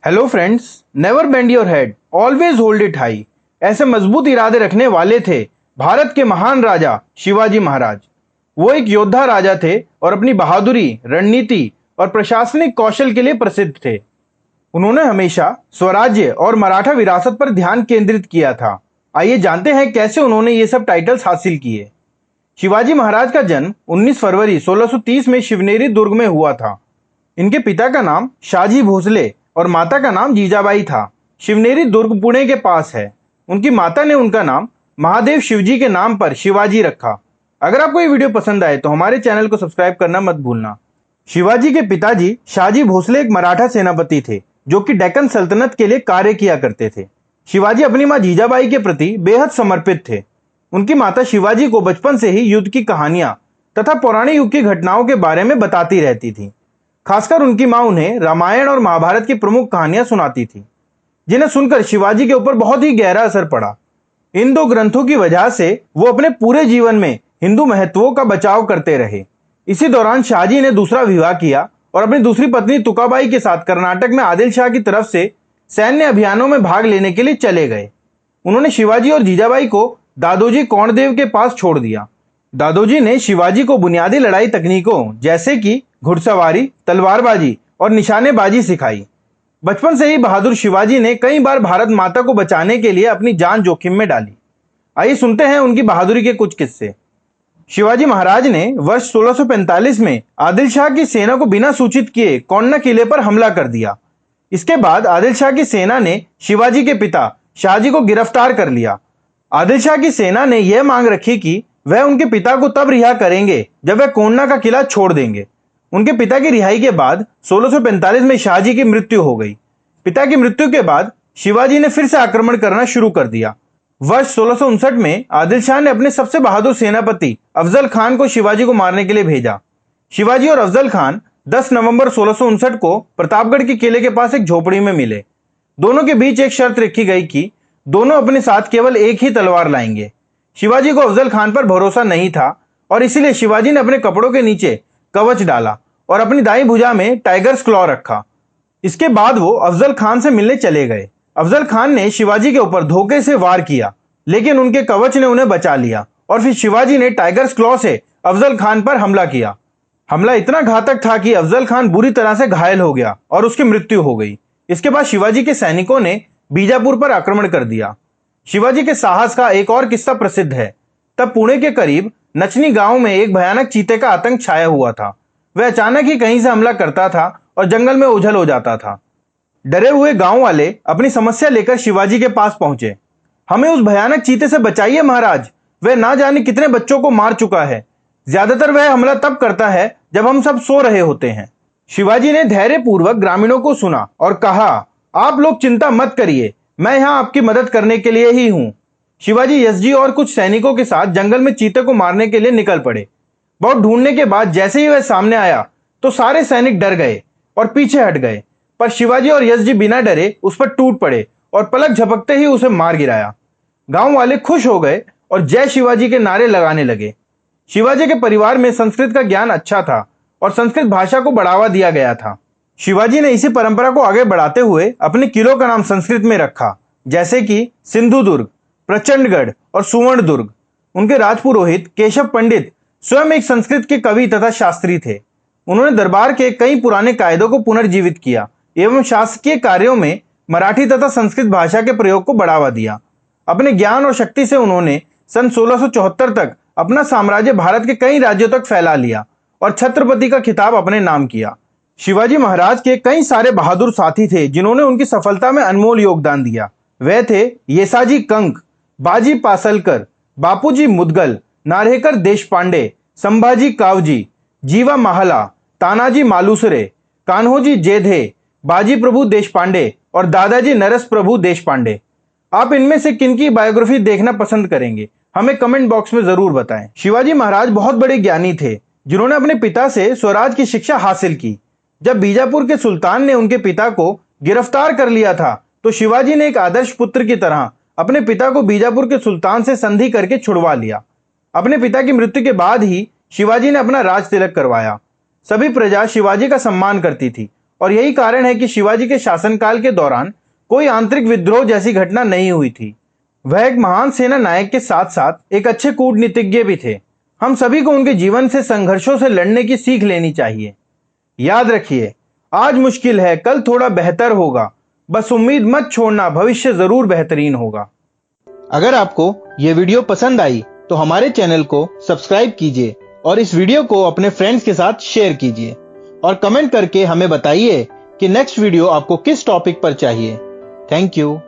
Hello friends, never bend your head, always hold it high. ऐसे मजबूत इरादे रखने वाले थे भारत के महान राजा शिवाजी महाराज। वो एक योद्धा राजा थे और अपनी बहादुरी, रणनीति और प्रशासनिक कौशल के लिए प्रसिद्ध थे। उन्होंने हमेशा स्वराज्य और मराठा विरासत पर ध्यान केंद्रित किया था। आइए जानते हैं कैसे उन्होंने ये सब टाइटल्स हासिल किए। शिवाजी महाराज का जन्म 19 फरवरी 1630 में शिवनेरी दुर्ग में हुआ था। इनके पिता का नाम शाहजी भोसले और माता का नाम जीजाबाई था। शिवनेरी दुर्ग पुणे के पास है। उनकी माता ने उनका नाम महादेव शिवजी के नाम पर शिवाजी रखा। अगर आपको ये वीडियो पसंद आए तो हमारे चैनल को सब्सक्राइब करना मत भूलना। शिवाजी के पिताजी शाहजी भोसले एक मराठा सेनापति थे जो कि डेक्कन सल्तनत के लिए कार्य किया करते थे। शिवाजी अपनी मां जीजाबाई के प्रति बेहद समर्पित थे। उनकी माता शिवाजी को बचपन से ही युद्ध की कहानियां तथा पौराणिक युग की घटनाओं के बारे में बताती रहती थी। खासकर उनकी मां उन्हें रामायण और महाभारत की प्रमुख कहानियां सुनाती थी, जिन्हें सुनकर शिवाजी के ऊपर बहुत ही गहरा असर पड़ा। इन दो ग्रंथों की वजह से वो अपने पूरे जीवन में हिंदू महत्वों का बचाव करते रहे। इसी दौरान शाहजी ने दूसरा विवाह किया और अपनी दूसरी पत्नी तुकाबाई के साथ कर्नाटक में आदिल शाह की तरफ से सैन्य अभियानों में भाग लेने के लिए चले गए। उन्होंने शिवाजी और जीजाबाई को दादोजी कोंडदेव के पास छोड़ दिया। दादोजी ने शिवाजी को बुनियादी लड़ाई तकनीकों जैसे कि घुड़सवारी, तलवारबाजी और निशानेबाजी सिखाई। बचपन से ही बहादुर शिवाजी ने कई बार भारत माता को बचाने के लिए अपनी जान जोखिम में डाली। आइए सुनते हैं उनकी बहादुरी के कुछ किस्से। शिवाजी महाराज ने वर्ष 1645 में आदिल शाह की सेना को बिना सूचित किए कोन्ना किले पर हमला कर दिया। इसके बाद आदिल शाह की सेना ने शिवाजी के पिता शाहजी को गिरफ्तार कर लिया। आदिल शाह की सेना ने यह मांग रखी कि वह उनके पिता को तब रिहा करेंगे जब वह कोन्ना का किला छोड़ देंगे। उनके पिता की रिहाई के बाद 1645 में शाहजी की मृत्यु हो गई। पिता की मृत्यु के बाद शिवाजी ने फिर से आक्रमण करना शुरू कर दिया। वर्ष 1659 में आदिल शाह ने अपने सबसे बहादुर सेनापति अफजल खान को शिवाजी को मारने के लिए भेजा। शिवाजी और अफजल खान 10 नवंबर 1659 को प्रतापगढ़ के किले के पास एक झोपड़ी में मिले। दोनों के बीच एक शर्त रखी गई कि दोनों अपने साथ केवल एक ही तलवार लाएंगे। शिवाजी को अफजल खान पर भरोसा नहीं था और इसीलिए शिवाजी ने अपने कपड़ों के नीचे कवच डाला और अपनी दाईं भुजा में टाइगर्स क्लॉ रखा। इसके बाद वो अफजल खान से मिलने चले गए। अफजल खान ने शिवाजी के ऊपर धोखे से वार किया, लेकिन उनके कवच ने उन्हें बचा लिया और फिर शिवाजी ने टाइगर्स क्लॉ से अफजल खान पर हमला किया। हमला इतना घातक था कि अफजल खान बुरी तरह से घायल हो गया और उसकी मृत्यु हो गई। इसके बाद शिवाजी के सैनिकों ने बीजापुर पर आक्रमण कर दिया। शिवाजी के साहस का एक और किस्सा प्रसिद्ध है। तब पुणे के करीब नचनी गांव में एक भयानक चीते का आतंक छाया हुआ था। वह अचानक ही कहीं से हमला करता था और जंगल में ओझल हो जाता था। डरे हुए गांव वाले अपनी समस्या लेकर शिवाजी के पास पहुंचे। हमें उस भयानक चीते से बचाइए महाराज, वह ना जाने कितने बच्चों को मार चुका है। ज्यादातर वह हमला तब करता है जब हम सब सो रहे होते हैं। शिवाजी ने धैर्यपूर्वक ग्रामीणों को सुना और कहा, आप लोग चिंता मत करिए, मैं यहां आपकी मदद करने के लिए ही हूं। शिवाजी यशजी और कुछ सैनिकों के साथ जंगल में चीते को मारने के लिए निकल पड़े। बहुत ढूंढने के बाद जैसे ही वह सामने आया तो सारे सैनिक डर गए और पीछे हट गए, पर शिवाजी और यशजी बिना डरे उस पर टूट पड़े और पलक झपकते ही उसे मार गिराया। गांव वाले खुश हो गए और जय शिवाजी के नारे लगाने लगे। शिवाजी के परिवार में संस्कृत का ज्ञान अच्छा था और संस्कृत भाषा को बढ़ावा दिया गया था। शिवाजी ने इसी परंपरा को आगे बढ़ाते हुए अपने किलों का नाम संस्कृत में रखा, जैसे कि सिंधुदुर्ग, प्रचंडगढ़ और सुवर्णदुर्ग। उनके राजपुरोहित केशव पंडित स्वयं एक संस्कृत के कवि तथा शास्त्री थे। उन्होंने दरबार के कई पुराने कायदों को पुनर्जीवित किया एवं शासकीय कार्यों में मराठी तथा संस्कृत भाषा के प्रयोग को बढ़ावा दिया। अपने ज्ञान और शक्ति से उन्होंने सन 1674 तक अपना साम्राज्य भारत के कई राज्यों तक फैला लिया और छत्रपति का खिताब अपने नाम किया। शिवाजी महाराज के कई सारे बहादुर साथी थे जिन्होंने उनकी सफलता में अनमोल योगदान दिया। वे थे येसाजी कंक, बाजी पासलकर, बापूजी मुदगल, नार्हेकर देशपांडे, संभाजी कावजी, जीवा माहला, तानाजी मालुसरे, कान्होजी जेधे, बाजी प्रभु देशपांडे और दादाजी नरस प्रभु देशपांडे। आप इनमें से किनकी बायोग्राफी देखना पसंद करेंगे, हमें कमेंट बॉक्स में जरूर बताएं। शिवाजी महाराज बहुत बड़े ज्ञानी थे जिन्होंने अपने पिता से स्वराज की शिक्षा हासिल की। जब बीजापुर के सुल्तान ने उनके पिता को गिरफ्तार कर लिया था तो शिवाजी ने एक आदर्श पुत्र की तरह अपने पिता को बीजापुर के सुल्तान से संधि करके छुड़वा लिया। अपने पिता की मृत्यु के बाद ही शिवाजी ने अपना राज तिलक करवाया। सभी प्रजा शिवाजी का सम्मान करती थी और यही कारण है कि शिवाजी के शासनकाल के दौरान कोई आंतरिक विद्रोह जैसी घटना नहीं हुई थी। वह एक महान सेना नायक के साथ साथ एक अच्छे कूटनीतिज्ञ भी थे। हम सभी को उनके जीवन से संघर्षों से लड़ने की सीख लेनी चाहिए। याद रखिए, आज मुश्किल है, कल थोड़ा बेहतर होगा। बस उम्मीद मत छोड़ना, भविष्य जरूर बेहतरीन होगा। अगर आपको यह वीडियो पसंद आई तो हमारे चैनल को सब्सक्राइब कीजिए और इस वीडियो को अपने फ्रेंड्स के साथ शेयर कीजिए और कमेंट करके हमें बताइए कि नेक्स्ट वीडियो आपको किस टॉपिक पर चाहिए। Thank you.